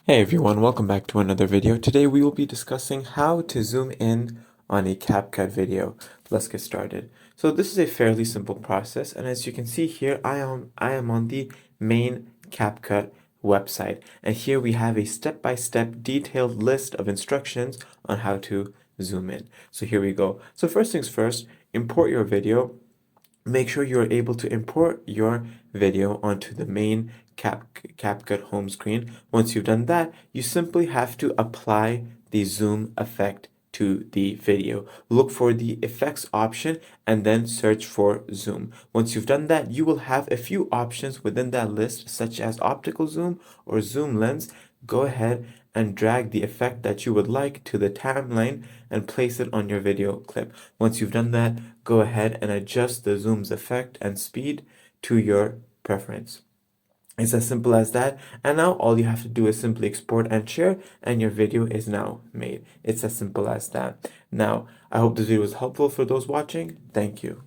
Hey everyone, welcome back to another video. Today we will be discussing how to zoom in on a CapCut video. Let's get started. So this is a fairly simple process, and as you can see here, I am on the main CapCut website, and here we have a step-by-step detailed list of instructions on how to zoom in. So here we go. So first things first, import your video. Make sure you're able to import your video onto the main CapCut home screen. Once you've done that, you simply have to apply the zoom effect to the video. Look for the effects option and then search for zoom. Once you've done that, you will have a few options within that list, such as optical zoom or zoom lens. Go ahead and drag the effect that you would like to the timeline and place it on your video clip. Once you've done that, go ahead and adjust the zoom's effect and speed to your preference. It's as simple as that, and now all you have to do is simply export and share, and your video is now made. It's as simple as that. Now, I hope this video was helpful for those watching. Thank you.